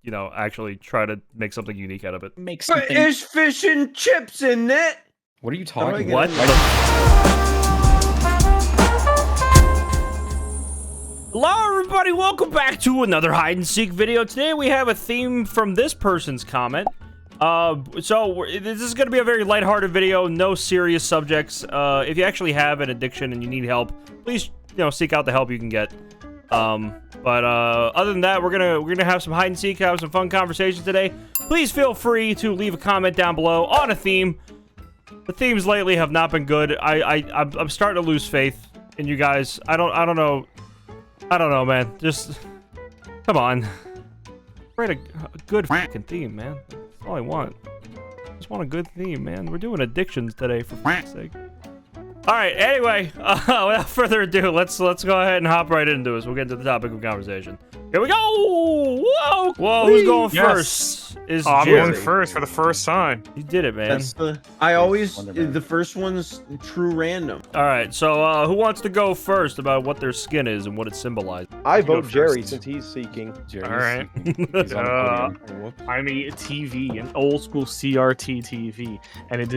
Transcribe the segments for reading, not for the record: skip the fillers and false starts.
you know, actually try to make something unique out of it. Make But something. there's fish and chips in it. What are you talking What? about? Hello everybody, welcome back to another hide and seek video. Today we have a theme from this person's comment. This is going to be a very lighthearted video, no serious subjects. If you actually have an addiction and you need help, please, you know, seek out the help you can get. Other than that, we're gonna have some hide and seek, have some fun conversations today. Please feel free to leave a comment down below on a theme. The themes lately have not been good. I'm starting to lose faith in you guys. I don't know, man. Just come on. Write a good fucking theme, man. That's all I want. Just want a good theme, man. We're doing addictions today, for fuck's sake. All right. Anyway, without further ado, let's go ahead and hop right into this. We'll get into the topic of conversation. Here we go. Whoa, whoa. Who's going first? Is I'm Jerry. going first for the first time. You did it, man. That's the first one's true random. All right. So, who wants to go first about what their skin is and what it symbolizes? I go vote Jerry first. since he's seeking. Jerry's- All right. he's on the podium. I'm a TV, an old school CRT TV, and it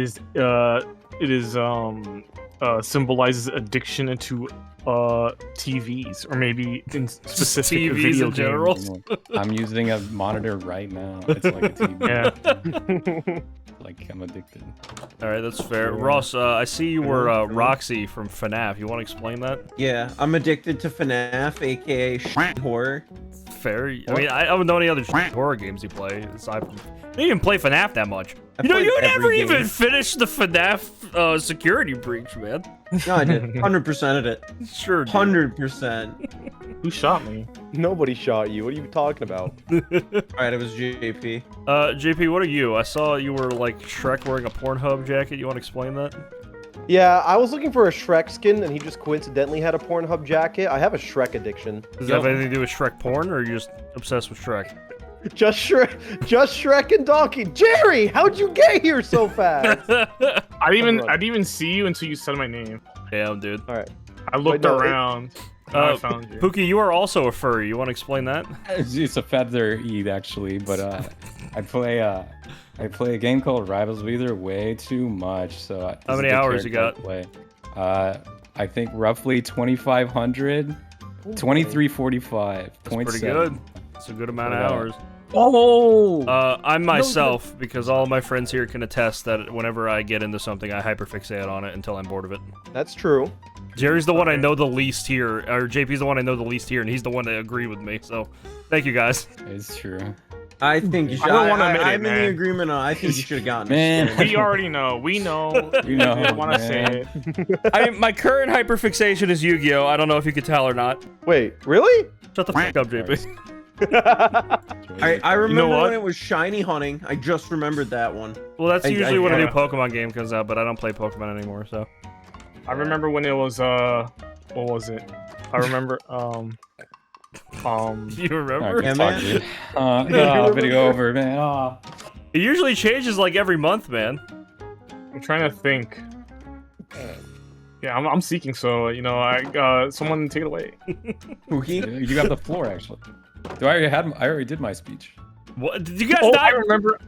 symbolizes addiction into TVs, or maybe in specific TVs video in general. games. I'm using a monitor right now. It's like a TV. Yeah. Like I'm addicted. All right, that's fair. Ross, I see you were Roxy from FNAF. You want to explain that? Yeah, I'm addicted to FNAF, aka horror. Fair. I mean, I don't know any other horror games you play aside from. You didn't even play FNAF that much. I You know, played you every never game. even finished the FNAF security breach, man. No, I did. 100% of it. Sure. Dude. 100%. Who shot me? Nobody shot you. What are you talking about? Alright, it was JP. JP, what are you? I saw you were like Shrek wearing a Pornhub jacket. You want to explain that? Yeah, I was looking for a Shrek skin, and he just coincidentally had a Pornhub jacket. I have a Shrek addiction. Does that have anything to do with Shrek porn, or are you just obsessed with Shrek? Just Shrek and Donkey. Jerry, how'd you get here so fast? I didn't even see you until you said my name. Damn, dude. All right. I looked around. And I found you. Pookie, you are also a furry. You want to explain that? It's a feather eat actually, but I play a game called Rivals of Either way too much. So How many hours you got? Play. I think roughly 2,500, 2345. Pretty good. It's a good amount of hours. Oh! I'm myself, because all of my friends here can attest that whenever I get into something, I hyperfixate on it until I'm bored of it. That's true. Jerry's the one I know the least here, or JP's the one I know the least here, and he's the one that agreed with me, so thank you guys. It's true. I think you should. I don't wanna admit it, I'm in man. the agreement on. I think you should have gotten Man. it. We already know. We know. You know, I didn't want to man. say it. I mean, my current hyperfixation is Yu-Gi-Oh! I don't know if you could tell or not. Wait, really? Shut the fuck up, JP. I remember what? when it was shiny hunting. I just remembered that one. Well, that's usually when a new yeah. Pokemon game comes out, but I don't play Pokemon anymore, so. I remember when it was what was it? I remember You remember? Yeah, man. Video over, man. It usually changes like every month, man. I'm trying to think. Yeah, I'm seeking, so you know, someone take it away. Pookie? You got the floor actually. I already did my speech. What? Did you guys Oh, not? I remember.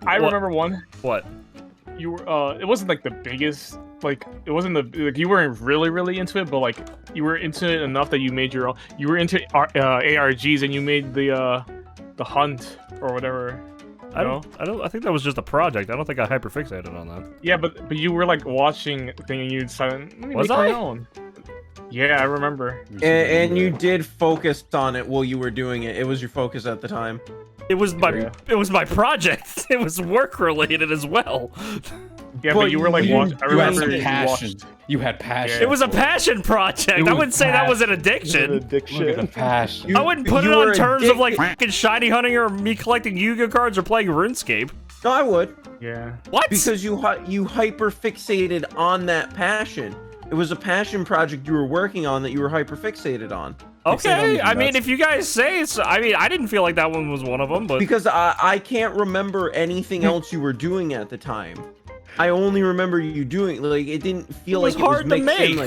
I What? remember one. What? You were. It wasn't like the biggest. Like it wasn't like you weren't really into it, but like you were into it enough that you made your own. You were into ARGs and you made the hunt or whatever. I think that was just a project. I don't think I hyperfixated on that. Yeah, but you were like watching a thing and you decided. Let me Was make my I? own. Yeah, I remember. And you did focus on it while you were doing it. It was your focus at the time. It was my project. It was work related as well. Yeah, but you were like watching. I You had remember some you passion. watched. You had passion. It was a passion project. I wouldn't say that was an An addiction. Look at the addiction. passion. I wouldn't put it you on were terms of like addicted. fucking shiny hunting or me collecting Yu-Gi-Oh cards or playing RuneScape. No, I would. Yeah. What? Because you hyper fixated on that passion. It was a passion project you were working on that you were hyper fixated on. Okay, I mean, nuts. if you guys say so, I mean, I didn't feel like that one was one of them, but Because I can't remember anything else you were doing at the time. I only remember you doing like it didn't feel It was like it was hard to mixed in, make.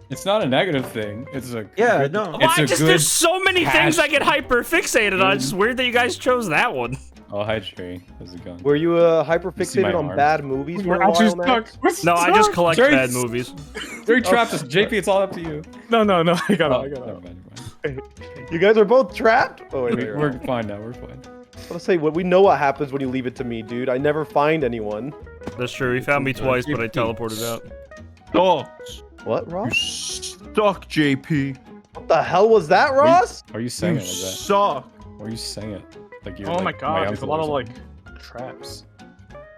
like It's not a negative thing. It's a Yeah, good, no. It's a good there's so many things I get passion. hyper fixated on. It's just weird that you guys chose that one. Oh, hi, Trey. How's it going? Were you hyper You see my fixated on arms? bad movies for We're a while, actually Max? stuck. We're No, I just stuck. collect Jerry- bad movies. Very trapped us. JP, it's all up to you. No, I got it. Oh, I got never it. mind. You guys are both trapped? Oh, wait, wait, We're fine now. We're fine. Let's say we know what happens when you leave it to me, dude. I never find anyone. That's true. He found me twice, but I teleported out. Dogs. What, You Ross? suck, JP. What the hell was that, Ross? Are you saying You it like that? suck. Or are you saying it like you're Oh like, my god, there's a lot of uncle or like traps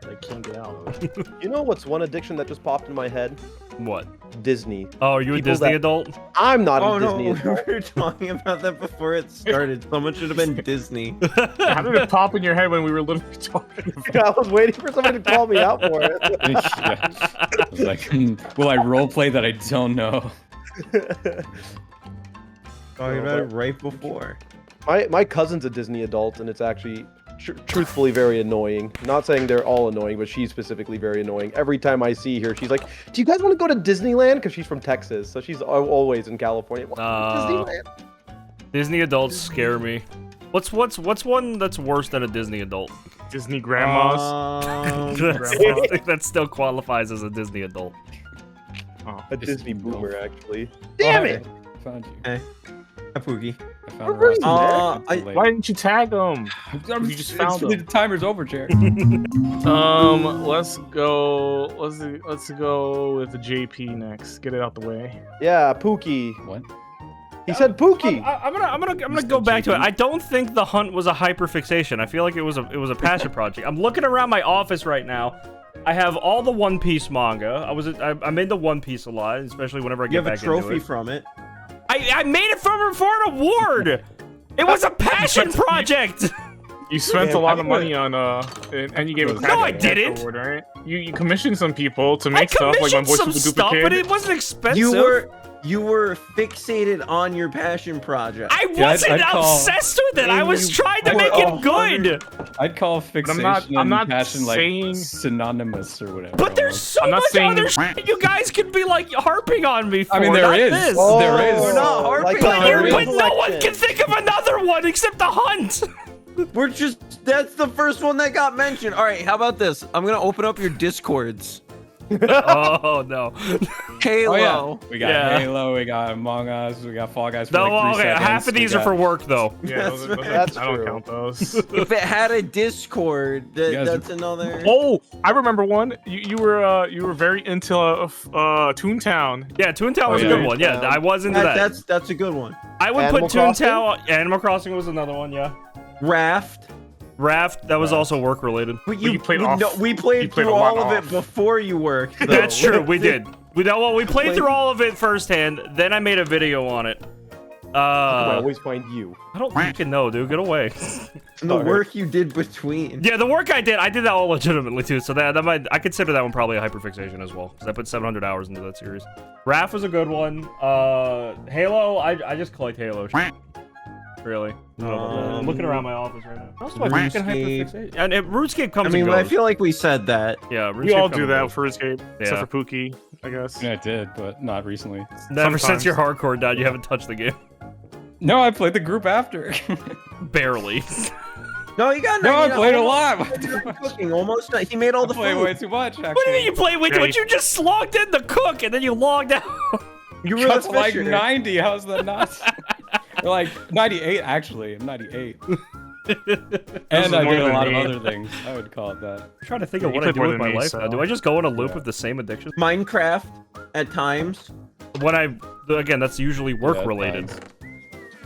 that I can't get out of. You know what's one addiction that just popped in my head? What? Disney. Oh, are you a People Disney that- adult? I'm not Oh a no, Disney we adult. were talking about that before it started. Someone should have been Disney. How did it pop in your head when we were literally talking about I was waiting for somebody to call me out for it. yeah. I was like, will I roleplay that I don't know? Talking about it right before. My cousin's a Disney adult, and it's actually truthfully very annoying. Not saying they're all annoying, but she's specifically very annoying. Every time I see her, she's like, "Do you guys want to go to Disneyland?" Because she's from Texas, so she's always in California. Disneyland. Disney adults scare me. What's one that's worse than a Disney adult? Disney grandmas. I Grandma. think that still qualifies as a Disney adult. Oh. A Disney boomer, actually. Oh, Damn hey, it! I found you. Hey, hi, Pookie. I found Where Ross. are you, man? Why didn't you tag them? I'm You just found The them. timer's over, Jared. Let's go. Let's go with the JP next. Get it out the way. Yeah, Pookie. What? He said Pookie. I'm gonna Mr. go back to it. JP. I don't think the hunt was a hyperfixation. I feel like it was a passion project. I'm looking around my office right now. I have all the One Piece manga. I'm into One Piece a lot, especially whenever I You get have a back into trophy it. from it. I made it for an award. It was a passion project. You spent Yeah, a lot I of money on and you gave a No, I passion didn't. award, right? You commissioned some people to I make stuff like my commissioned boy some Super Duper stuff, Kid. but it wasn't expensive. You were fixated on your passion project. I Yeah, wasn't I'd call- obsessed with it. I was trying to I'd make call it good. I'd call fixation I'm not and passion saying- like synonymous or whatever. But there's almost. so I'm not much saying- other shit you guys could be like harping on me for. I mean, there not is. This. Oh, there is. We're not harping like on a it. But real no one collection. can think of another one except the hunt. We're just, that's the first one that got mentioned. All right, how about this? I'm going to open up your Discords. Oh no. Halo. Oh, yeah. We got Yeah. Halo, we got Among Us, we got Fall Guys for No, like 3 okay. seconds. Half of we these are got- for work though. Yeah, That's those right. That's I don't true. count those. If it had a Discord, You guys that's another. Oh, I remember one. You were very into Toontown. Yeah, Toontown was Oh, a yeah. good one. Yeah, I was into that. That's a good one. I would Animal put Toontown. Animal Crossing was another one. Yeah. Raft. Raft. That was also work related. But you played off- we you played played through a lot all of off. it before you worked. Though. That's true. We did. We played Played- through all of it firsthand. Then I made a video on it. I always find you. I don't fucking know, dude. Get away. And the Sorry. work you did between. Yeah, the work I did that all legitimately too. So that might, I consider that one probably a hyperfixation as well, because I put 700 hours into that series. Raph was a good one. Halo, I just collect Halo. Really. I don't know about that. I'm looking around my office right now. How else do I fucking RuneScape. hyperfixate? And RuneScape comes I mean, and I goes. feel like we said that. Yeah, RuneScape We all comes do and that goes. for Escape, Yeah. except for Pookie, I guess. Yeah, I did, but not recently. Never since Sometimes. your hardcore died, you haven't touched the game. No, I played the group after. Barely. No, you got. No, I 99 played a almost lot. done cooking. Almost done. He made all the I played food. way too much, actually. What do you mean you play with Yeah, what? You just logged in to cook and then you logged out. You were Got the to like fisher. 90. How's that not? Or like 98, actually. I'm 98. And I more did a than lot of me. other things. I would call it that. I'm trying to think Yeah, of you what I played do more with than my me, life so- now. Do I just go in a loop Yeah. with the same addiction? Minecraft at times. When again, that's usually work Yeah, related. thanks.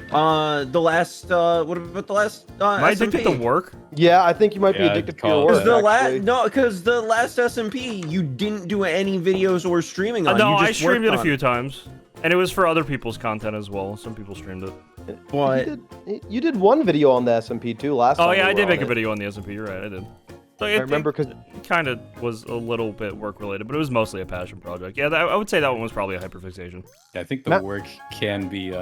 The last. What about the last? Am I addicted to SMP? work? Yeah, I think you might be Yeah, addicted to call your it work. Because the actually. last no, because the last SMP you didn't do any videos or streaming on. No, you I just streamed worked it a on few times. And it was for other people's content as well. Some people streamed it. What? You did one video on the SMP too last time. Oh, yeah, we I were did on make a it. video on the SMP. You're right, I did. So I remember because it kind of was a little bit work related, but it was mostly a passion project. Yeah, I would say that one was probably a hyperfixation. Yeah, I think the Matt- work can be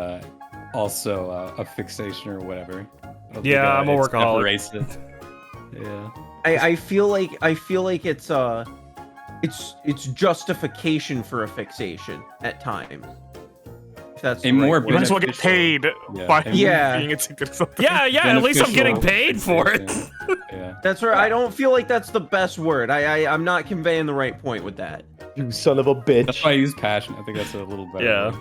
also a fixation or whatever. I don't think, Yeah, I'm a it workaholic. separates it. Yeah. I feel like it's justification for a fixation at times. If that's A the more right You word. might as well get paid Yeah. by Yeah. being addicted to something. Yeah, at least I'm getting Beneficial paid for it. addiction. Yeah. That's right. I don't feel like that's the best word. I'm not conveying the right point with that. You son of a bitch. That's why I use passion. I think that's a little better. Yeah. word.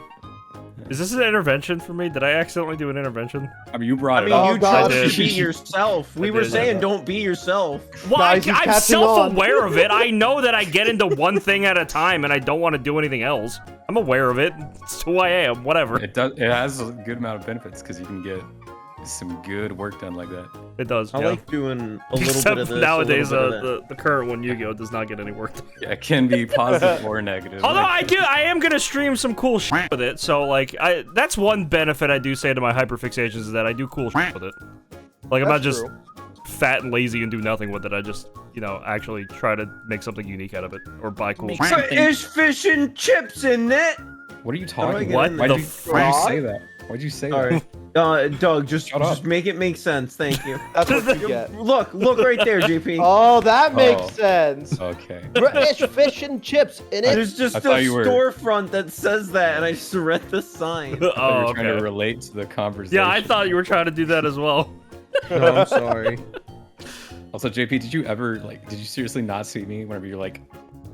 Is this an intervention for me? Did I accidentally do an intervention? I mean, you brought I it mean, up. Oh, you God. chose to be yourself. We I were did. saying don't be yourself. Well, Guys, he's I'm catching self-aware of it. I know that I get into one thing at a time, and I don't want to do anything else. I'm aware of it. It's who I am. Whatever. It does. It has a good amount of benefits because you can get some good work done like that. It does. I yeah. like doing a little Except bit of this. nowadays, a little bit of that. the current one, Yu-Gi-Oh, does not get any work done. Yeah, it can be positive or negative. Although I am gonna stream some cool shit with it. So like, that's one benefit I do say to my hyperfixations is that I do cool shit with it. Like I'm not That's just true. fat and lazy and do nothing with it. I just, actually try to make something unique out of it or buy cool. Make shit. something- There's fish and chips in it. What are you How do I talking get about? in Why'd the you frog? say that? Why'd you say Sorry, that? Doug. Just Shut up. make it make sense. Thank you. That's what you get. Look right there, JP. Oh, that makes Oh. sense. Okay. British fish and chips in it. There's just I a thought you were- storefront that says that, and I just read the sign. I thought you Oh, were trying to okay. relate to the conversation. Yeah, I thought you were trying to do that as well. No, I'm sorry. Also, JP, did you ever did you seriously not see me whenever you're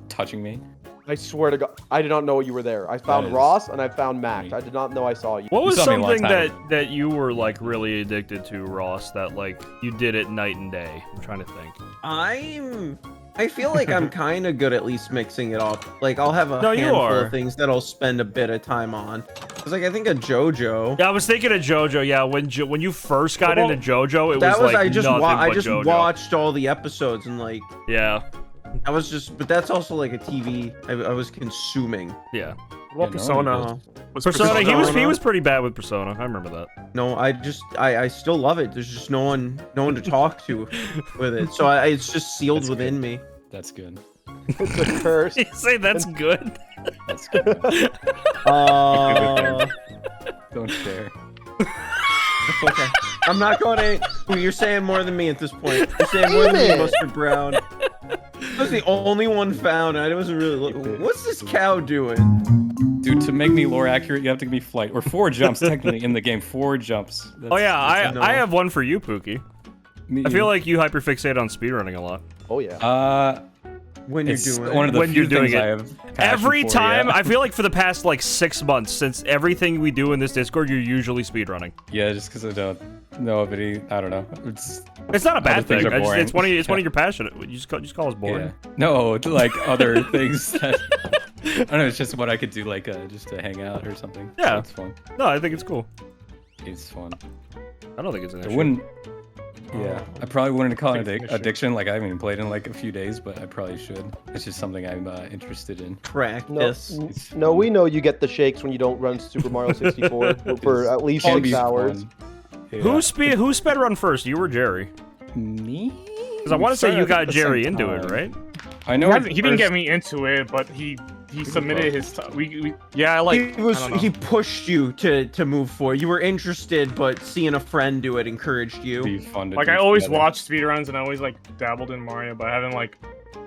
touching me? I swear to God, I did not know you were there. I found is Ross and I found Max. funny. I did not know I saw you. What was saw me a long something time that you were really addicted to, Ross? That you did it night and day. I'm trying to think. I feel like I'm kind of good at least mixing it up. Like I'll have a No, you handful are. of things that I'll spend a bit of time on. Cause I think of JoJo. Yeah, I was thinking of JoJo. Yeah, when you first got Well, into JoJo, it That was was I just nothing I but just JoJo. watched all the episodes and Yeah, I was just, but that's also like a TV I was consuming. yeah. What Yeah, Persona? Uh, Was Persona. He Persona. was pretty bad with Persona. I remember that. No, I still love it. There's just no one to talk to with it. So it's just sealed That's within me. That's good. It's a curse. You say that's good. That's good. Don't share. Okay. I'm not going to. You're saying more than me at this point. You're saying more than me, Damn it. Mustard Brown. I was the only one found, and I wasn't really looking. What's this cow doing? Dude, to make me lore accurate, you have to give me flight. Or 4 jumps, technically, in the game. 4 jumps. Oh yeah, no. I have one for you, Pookie. Me- I feel like you hyperfixate on speedrunning a lot. Oh yeah. When you're It's doing one of the When few you're doing things it. I have passion Every for, time, yeah. I feel like for the past 6 months, since everything we do in this Discord, you're usually speedrunning. Yeah, just because I don't know of any. I don't know. It's It's not a bad Other things thing. are boring. It's one of your passionate. You just call us boring. yeah. No, it's like other things that. I don't know. It's just what I could do, just to hang out or something. Yeah. So it's fun. No, I think it's cool. It's fun. I don't think it's an I issue. wouldn't. Yeah, I probably wouldn't call it Definition. addiction. I haven't even played in a few days, but I probably should. It's just something I'm interested in. No, practice. no, we know you get the shakes when you don't run Super Mario 64 for at least Can 6 be hours. fun. Yeah. Who sped run first? You or Jerry? Me? Because I want to say you Started got at the Jerry same into it, time. right? I know. He didn't get me into it, but he submitted his. Yeah, I don't know. He pushed you to move forward. You were interested, but seeing a friend do it encouraged you. Be fun to Like do I always together. watch speedruns and I always dabbled in Mario, but I haven't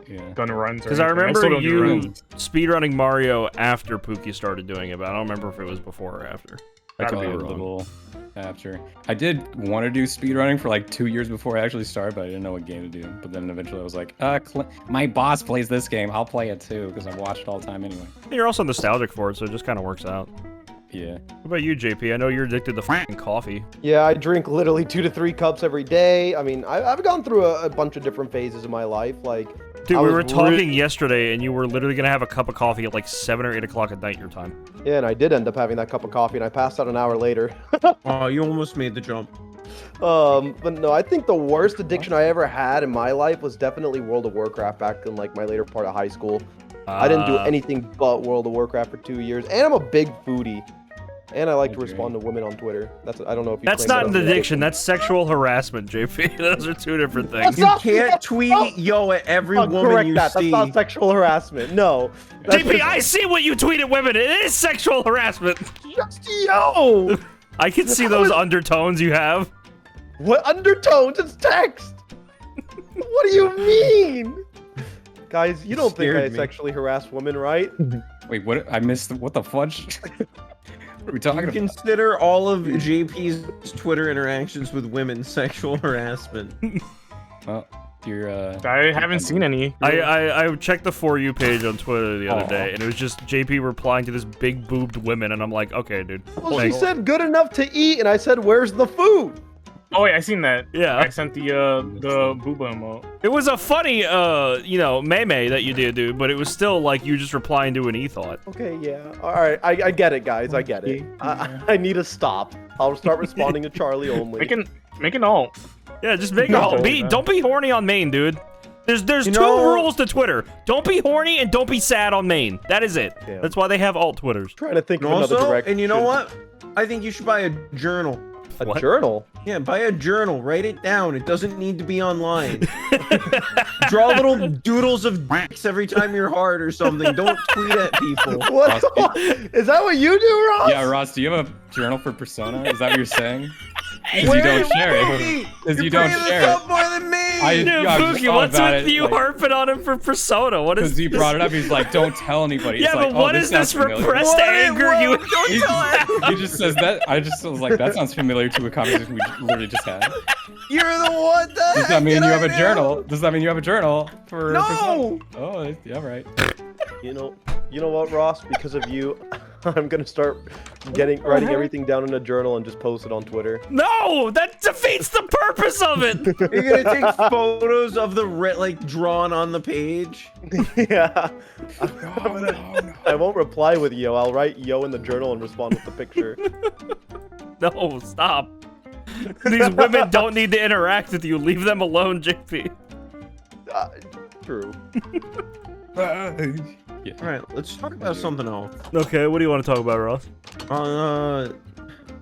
Yeah. done runs. Because I remember still don't do you runs. speedrunning Mario after Pookie started doing it, but I don't remember if it was before or after. I could be Probably a wrong. little after. I did want to do speedrunning for 2 years before I actually started, but I didn't know what game to do. But then eventually I was like, my boss plays this game. I'll play it too because I watch it all the time anyway. You're also nostalgic for it, so it just kind of works out. Yeah. What about you, JP? I know you're addicted to fucking coffee. Yeah, I drink literally 2 to 3 cups every day. I mean, I've gone through a bunch of different phases in my life. Dude, I we was were talking yesterday, and you were literally gonna have a cup of coffee at 7 or 8 o'clock at night your time. Yeah, and I did end up having that cup of coffee, and I passed out an hour later. Oh, you almost made the jump. But no, I think the worst addiction I ever had in my life was definitely World of Warcraft back in my later part of high school. I didn't do anything but World of Warcraft for 2 years, and I'm a big foodie. And I like to Okay. respond to women on Twitter. I don't know if you. That's claim not that an I'm addiction. That's sexual harassment, JP. Those are 2 different things. You can't tweet yo at every I'll woman correct you that. see. That's not sexual harassment. No. That's JP, I see what you tweet at women. It is sexual harassment. just yo. I can see those undertones you have. What undertones? It's text. What do you mean? Guys, you don't think I Scared me. sexually harass women, right? Wait, what? I missed. What the fudge? What are we talking about? Consider all of JP's Twitter interactions with women sexual harassment. Well, you're I haven't seen any. I checked the For You page on Twitter the other Aw. day, and it was just JP replying to this big boobed women, and I'm like, okay, dude. Well, she Thanks. said good enough to eat, and I said, where's the food? Oh wait, I seen that. Yeah. I sent the booba emote. It was a funny, you know, meme that you did, dude, but it was still like you just replying to an e-thought. Okay, yeah. All right, I get it, guys. I get it. I need to stop. I'll start responding to Charlie only. Make an alt. Yeah, just make No. don't be horny on main, dude. There's You two know- rules to Twitter. Don't be horny and don't be sad on main. That is it. Yeah. That's why they have alt Twitters. Trying to think And of another also, direction. and you know what? I think you should buy a journal. A What? journal? Yeah, buy a journal. Write it down. It doesn't need to be online. Draw little doodles of dicks every time you're hard or something. Don't tweet at people. What? Is that what you do, Ross? Yeah, Ross, do you have a journal for Persona? Is that what you're saying? Because Wait, you don't share it. wait, Because you're you don't bringing share this it. up more than me. Dude, Yeah, I just Pookie, thought what's about with it, you like- harping on him for Persona? What is Because he this? brought it up, he's like, don't tell anybody. Yeah, It's like, but oh, what is this sounds familiar. repressed anger you? Don't He tell it. he just says that. I just was like, that sounds familiar to a conversation we literally just had. You're the one. Does that mean you have a journal? Does that mean you have a journal for? No. Oh, yeah, right. You know what, Ross? Because of you, I'm gonna start writing everything down in a journal and just post it on Twitter. No, that defeats the purpose of it. You're gonna take photos of the like drawn on the page. Yeah. No. I won't reply with yo. I'll write yo in the journal and respond with the picture. No, stop. These women don't need to interact with you. Leave them alone, JP. True. Yeah. All right, let's talk about something else. Okay, what do you want to talk about, Ross?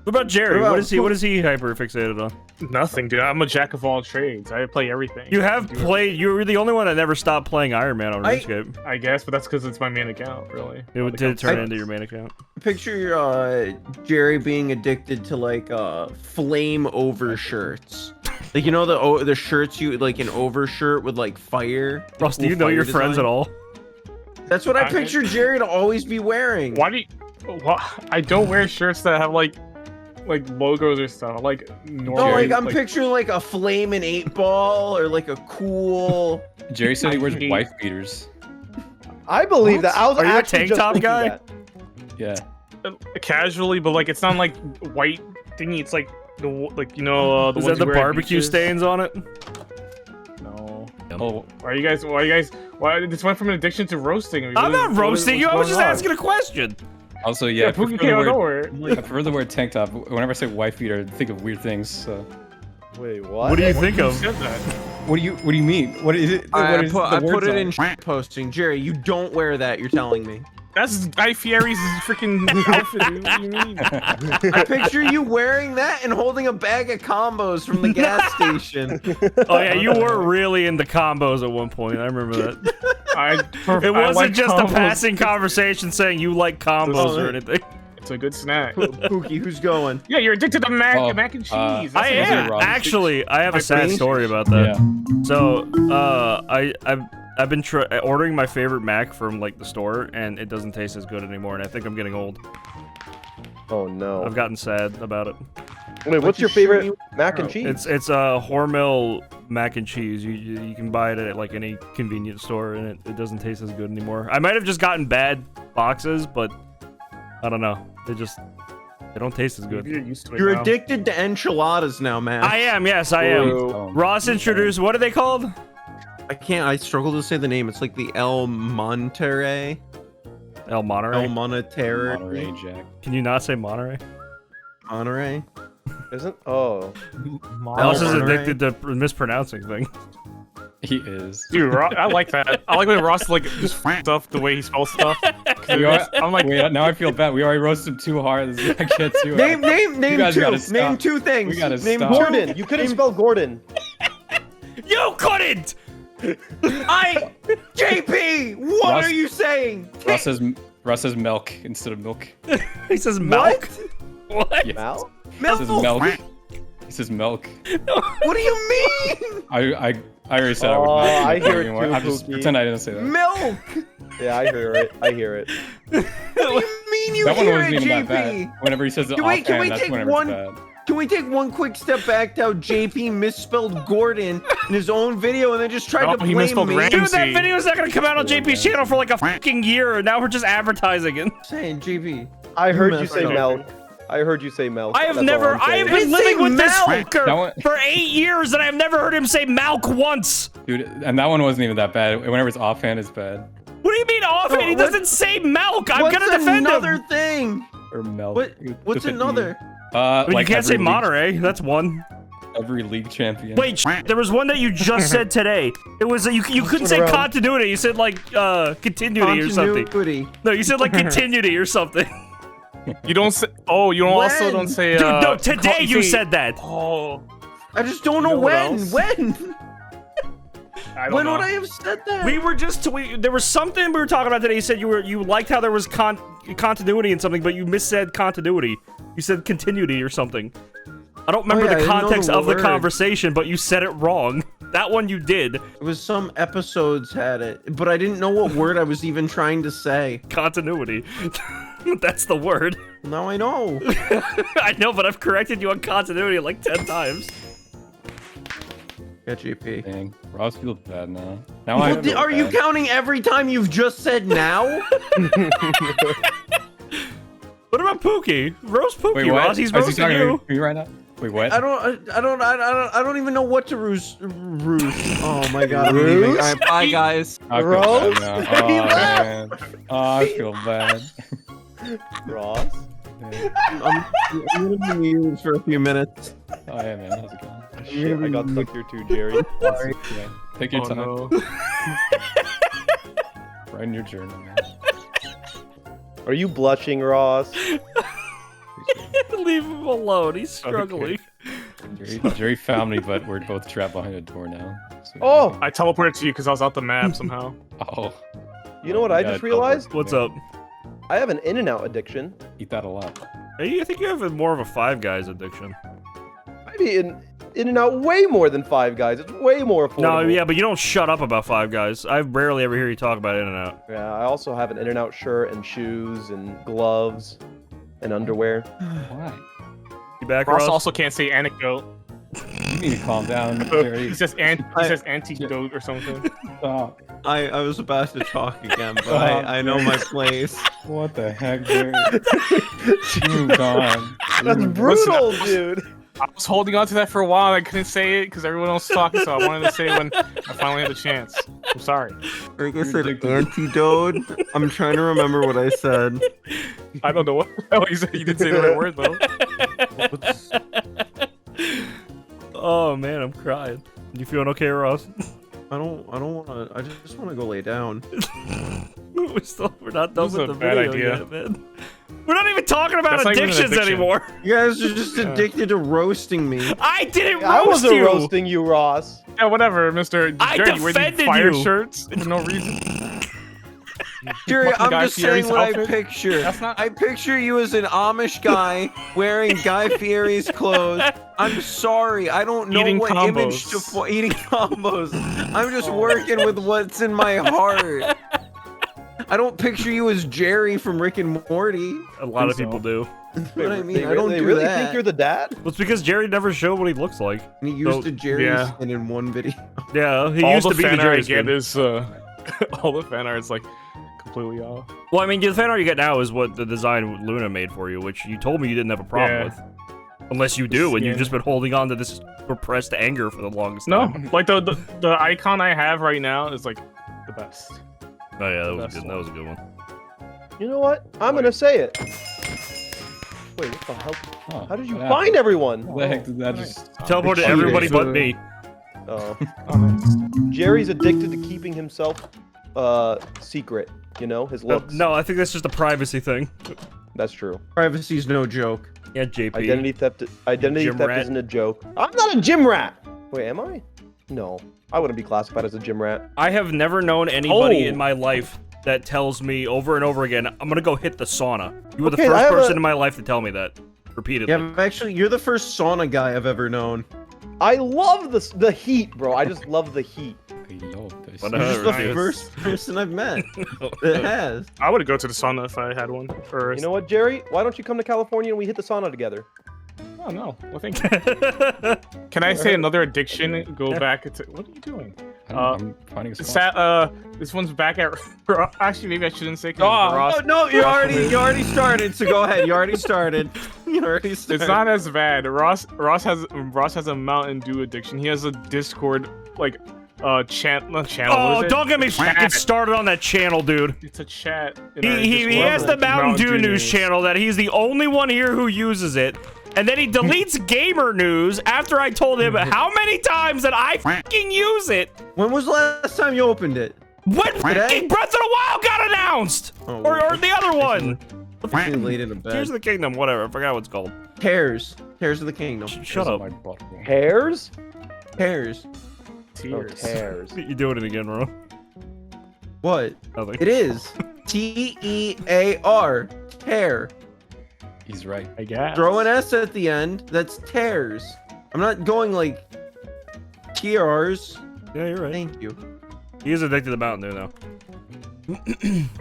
What about Jerry? What about- What is he hyper fixated on? Nothing, dude. I'm a jack of all trades. I play everything. You have played. You were the only one that never stopped playing Iron Man on RuneScape. I guess, but that's because it's my main account, really. It did turn into your main account. Picture Jerry being addicted to like flame over shirts. Like, you know, the shirts you like, an overshirt with like fire. Ross, do you know fire your friends design? at all? That's what I picture Jerry to always be wearing. Why do you? I don't wear shirts that have like logos or stuff. I like normal. No, like I'm picturing like a flaming 8-ball or like a cool. Jerry said he wears wife beaters. I believe that. I was Are you a actually tank just top thinking guy? that. Yeah. Casually, but like it's not like white thingy. It's like the you know the Is ones that the you wear at barbecue beaches. stains on it? No. Oh, Why this went from an addiction to roasting? I mean, I'm not roasting you. I was just going on? asking a question. also, yeah. I Pookie prefer came out of the nowhere. word- I prefer the word tank top. Whenever I say wife beater, I think of weird things. So. Wait, what? What do you think You of? said that. What do you mean? What is it? I What is put, the I put words it on in posting. Jerry, you don't wear that. You're telling me. That's Guy Fieri's freaking outfit, dude. What do you mean? I picture you wearing that and holding a bag of combos from the gas station. Oh yeah, you were really into combos at one point. I remember that. It wasn't just a passing conversation saying you like combos or anything. It's a good snack. Pookie, who's going? Yeah, you're addicted to mac Oh, and cheese. I That's what it am is. Rob. actually. I have a My sad brain- story about that. Yeah. So, I've been ordering my favorite Mac from like the store, and it doesn't taste as good anymore. And I think I'm getting old. Oh no. I've gotten sad about it. Wait, what's your favorite mac and cheese? It's a Hormel mac and cheese. You can buy it at like any convenience store, and it doesn't taste as good anymore. I might have just gotten bad boxes, but I don't know. They don't taste as good. You're used to it You're now. addicted to enchiladas now, man. I am, yes, I am. Oh. Ross introduced. What are they called? I struggle to say the name. It's like the El Monterey. El Monterey. El Monterey. Monterey Jack. Can you not say Monterey? Monterey. Isn't? Oh. Ross is Monterey. addicted to mispronouncing things. He is. Dude, I like that. I like when Ross like just stuff the way he spells stuff. I'm like, Wait, now I feel bad. We already roasted him too hard. This guy can't do it. Name guys two. gotta stop. Name two things. We gotta name stop. Gordon. You couldn't spell Gordon. You couldn't. JP, what Ross- are you saying? Russ says milk instead of milk. He says milk. What? Yeah. Mal? Russ says milk. This is milk. What do you mean? I already said I would not. I hear it anymore. too, I'm just Pookie. pretend I didn't say that. Milk. Yeah, I hear it. I hear it. What do you mean you That one hear wasn't it, even that JP? bad. Whenever he says it Can we offhand, that's take whenever one- it's bad. Can we take one quick step back to how JP misspelled Gordon in his own video and then just tried Oh, to he blame misspelled me? Ramsey. Dude, that video's not gonna come out on JP's channel for like a fucking year, and now we're just advertising it. Saying JP. I heard you messed say up. milk. I heard you say milk. I have That's all never, I'm I saying. have been I didn't living say with this milk. fucker That one- for 8 years, and I have never heard him say Malk once. Dude, and that one wasn't even that bad. Whenever it's offhand, it's bad. What do you mean offhand? No, He what- doesn't say Malk. I'm What's gonna defend another him. thing? Or milk. What's another? I mean, Like you can't say every Monterey. That's one. Every league champion. Wait, there was one that you just said today. It was you couldn't say around. continuity. You said like continuity or something. Continuity. No, you said like continuity or something. You don't say. Oh, you also When? don't say. Dude, no, today you say- said that. Oh, I just don't know You know what when. else? When? I don't When know. would I have said that? We were just there was something we were talking about today. You said you liked how there was continuity in something, but you missaid continuity. You said continuity or something. I don't remember yeah, I the didn't know context the of the word. conversation, but you said it wrong. That one you did. It was some episodes had it, but I didn't know what word I was even trying to say. Continuity. That's the word. Now I know. I know, but I've corrected you on continuity like 10 times. Yeah, JP. Dang, Ross feels bad now. Now Well, I feel are you bad. counting every time you've just said now? What about Pookie? Roast Pookie, Wait, what? Ross. He's Is he roasting talking you. to me right now? Wait, what? I don't even know what to roost. Oh my god, I'm leaving. All right, bye guys. I feel Ross? bad now. Oh, man. Oh, I feel bad. Ross. I'm gonna be muted for a few minutes. Oh, yeah, man. How's it going? Shit, I got stuck here too, Jerry. Sorry. Yeah. Take your Oh, time. no. Write in your journal, man. Are you blushing, Ross? Leave him alone. He's struggling. Jerry found me, but we're both trapped behind a door now. So- Oh, I teleported to you because I was out the map somehow. Oh. you know what I Yeah, just realized? What's up? I have an In-N-Out addiction. Eat that a lot. Hey, I think you have more of a Five Guys addiction. I mean, In-N-Out way more than Five Guys. It's way more affordable. No, yeah, but you don't shut up about Five Guys. I rarely ever hear you talk about In-N-Out. Yeah, I also have an In-N-Out shirt and shoes and gloves and underwear. Why? You back, Ross Ross? also can't say anecdote. You need to calm down, He Jerry. says antidote or something. Stop. I was about to talk again, but I know my place. What the heck, Jerry? Move on. That's brutal, dude. I was holding on to that for a while. I couldn't say it because everyone else was talking, so I wanted to say it when I finally had the chance. I'm sorry. Like I said, antidote. I'm trying to remember what I said. I don't know what the hell you said. You didn't say the right word though. Oh man, I'm crying. You feeling okay, Ross? I don't want to. I just want to go lay down. We're not done This is with a the bad video idea. yet, man. We're not even talking about That's not even an addictions addiction. anymore. You guys are just addicted to roasting me. I didn't I roast wasn't you. roasting you, Ross. Yeah, whatever, Mr. I Jerry. You wear these defended fire you. shirts for no reason. Jerry, Fucking I'm Guy just saying Fieri's what I outfit? picture. That's not- I picture you as an Amish guy wearing Guy Fieri's clothes. I'm sorry, I don't know Eating what image to combos. eating combos. I'm just working with what's in my heart. I don't picture you as Jerry from Rick and Morty. A lot of people do. What I mean, They, I don't they do really that. think you're the dad? Well, it's because Jerry never showed what he looks like. And he used So- a Jerry Yeah. skin in one video. Yeah, he All used the to be the fan art I Jerry get skin. is all the fan art's like completely off. Well, I mean, the fan art you get now is what the design Luna made for you, which you told me you didn't have a problem Yeah. with. Unless you do, and you've Skin. just been holding on to this repressed anger for the longest No, time. like the icon I have right now is like the best. Oh yeah, that was That's good. That was a good one. You know what? I'm gonna say it. Wait, what the hell? Huh, How did you what find happened? everyone? What the heck did that just... Teleported cheated. everybody but me. Oh. Oh, nice. Jerry's addicted to keeping himself secret, you know, his looks. No, I think that's just a privacy thing. That's true. Privacy's no joke. Yeah, JP. Identity theft Gym rat. isn't a joke. I'm not a gym rat. Wait, am I? No. I wouldn't be classified as a gym rat. I have never known anybody Oh. in my life that tells me over and over again, I'm gonna go hit the sauna. You were the Okay, I first have person a- in my life to tell me that. repeatedly. Yeah, actually, you're the first sauna guy I've ever known. I love the heat, bro. I just love the heat. I love this. What You're just the Nice. first person I've met that has. I would go to the sauna if I had one. Or You know what, Jerry? Why don't you come to California and we hit the sauna together? Oh no. Well, thank you. Can I say another addiction? Go back to what are you doing? I'm finding a spot. This one's back at. Actually, maybe I shouldn't say. Oh no, you already started. So go ahead. You already started. You already started. It's not as bad. Ross has a Mountain Dew addiction. He has a Discord not channel. Oh, don't get me fucking started on that channel, dude. It's a chat. in our He Discord. has the Mountain Dew news news. channel that he's the only one here who uses it. And then he deletes gamer news after I told him how many times that I fucking use it. When was the last time you opened it? When fucking Breath of the Wild got announced! Oh, Or the other one. Too late in the bed. Tears of the Kingdom, whatever. I forgot what it's called. Tears of the Kingdom. Shut up. My butthole. Hairs? Tears. Oh, Tears. tears. You doing it again, bro? What? Nothing. It is T-E-A-R. Tear. He's right. I guess. Throw an S at the end. That's tears. I'm not going like TRs. Yeah, you're right. Thank you. He is addicted to Mountain Dew now.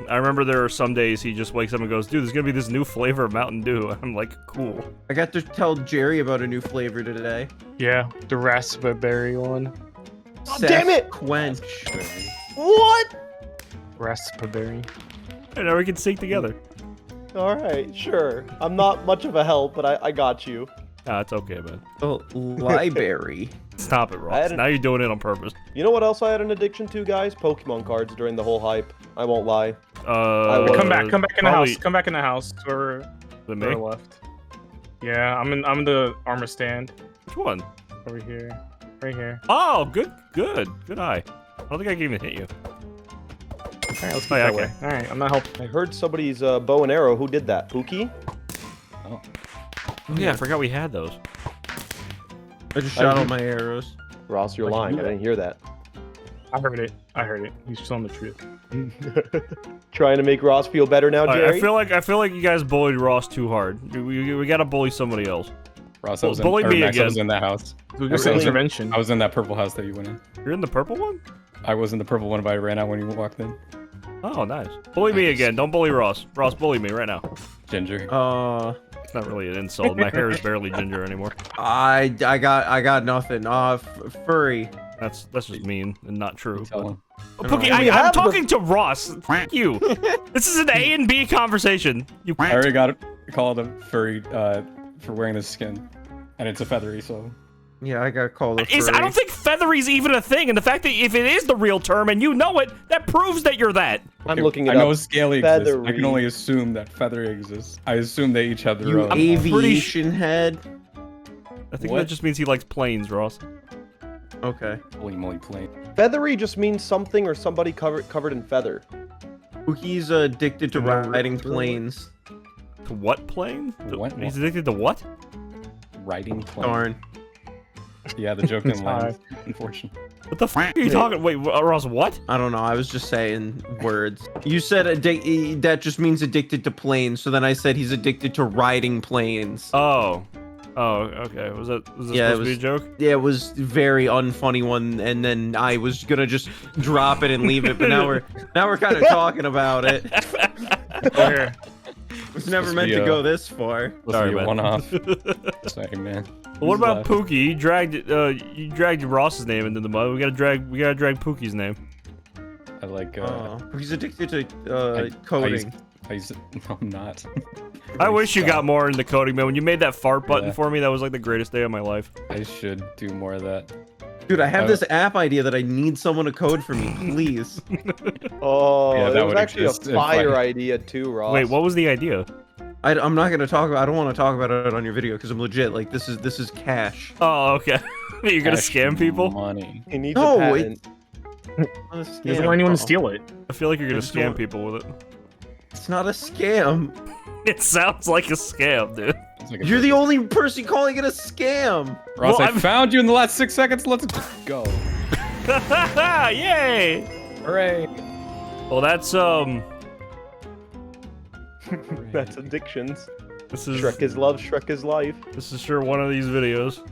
I remember there are some days he just wakes up and goes, dude, there's gonna be this new flavor of Mountain Dew. I'm like, cool. I got to tell Jerry about a new flavor today. Yeah, the raspberry one. Oh, damn it! Quench. What? Raspberry. And now we can sync together. All right, sure. I'm not much of a help, but I got you. Ah, it's okay, man. Oh, library. Stop it, I Ross. had Now you're doing it on purpose. You know what else I had an addiction to, guys? Pokemon cards during the whole hype. I won't lie. Come back in the probably- house. Come back in the house. Or The to me? our left. Yeah, I'm in the armor stand Which one? over here. Right here. Oh, good eye. I don't think I can even hit you. Alright, let's keep Oh, yeah, that okay. way. Alright, I'm not helping. I heard somebody's bow and arrow. Who did that? Pookie? Oh. Oh, yeah, I forgot we had those. I just shot all my arrows. Ross, you're Why'd you lying. do I that? didn't hear that. I heard it. He's telling the truth. Trying to make Ross feel better now, All right, Jerry? I feel like you guys bullied Ross too hard. We gotta bully somebody else. Ross, I was in, bully or me Max, I again. was in that house. Who's was an in- intervention? I was in that purple house that you went in. You're in the purple one? I was in the purple one, but I ran out when you walked in. Oh, nice. Bully me again. Don't bully Ross. Ross, bully me right now. Ginger. It's not really an insult. My hair is barely ginger anymore. I got nothing. Furry. That's just mean and not true. Tell him. Oh, Pookie, We I'm have talking to Ross. Fuck you. This is an A and B conversation. You. I already got called a furry for wearing this skin, and it's a feathery, so. Yeah, I got called a furry. I don't think feathery's even a thing, and the fact that if it is the real term and you know it, that proves that you're that. I'm Okay, looking it I know up. scaly exists. I Feathery. can only assume that feathery exists. I assume they each have their You own. aviation head. I think What? that just means he likes planes, Ross. Okay. Holy moly, plane. Feathery just means something or somebody covered in feather. Pookie's addicted to riding planes. To what plane? What? He's addicted to what? Riding plane. Darn. Yeah, the joke didn't land, Hi. unfortunately. What the f are you talking? Wait, Ross, what? I don't know. I was just saying words. You said that just means addicted to planes. So then I said he's addicted to riding planes. Oh. Oh, okay. Was this Yeah, it supposed to be a joke? Yeah, it was very unfunny one, and then I was gonna just drop it and leave it, but now we're kind of talking about it. Here. It was never Supposed to meant be to a- go this far. Sorry, Sorry, man. one off. Sorry, man. Well, what He's about left. Pookie? You dragged Ross's name into the mud. We gotta drag Pookie's name. I like. He's addicted to coding. No, I'm not. I wish you Stop. got more into coding, man. When you made that fart button Yeah. for me, that was like the greatest day of my life. I should do more of that. Dude, I have Oh. this app idea that I need someone to code for me, please. Oh, Yeah, that that was would actually exist a if fire I- idea too, Ross. Wait, what was the idea? I'm not gonna talk about. I don't want to talk about it on your video because I'm legit. Like this is cash. Oh, okay. You're gonna Cash scam people? Money. He needs No, a it- patent. Not a He doesn't want scam. anyone to steal it. I feel like you're gonna It's scam not- people with it. It's not a scam. It sounds like a scam, dude. It's like a You're the joke. only person calling it a scam. Ross, Well, I I'm- found you in the last 6 seconds. Let's go. Yay! Hooray. Well, that's That's addictions. This is Shrek is love, Shrek is life. This is sure one of these videos.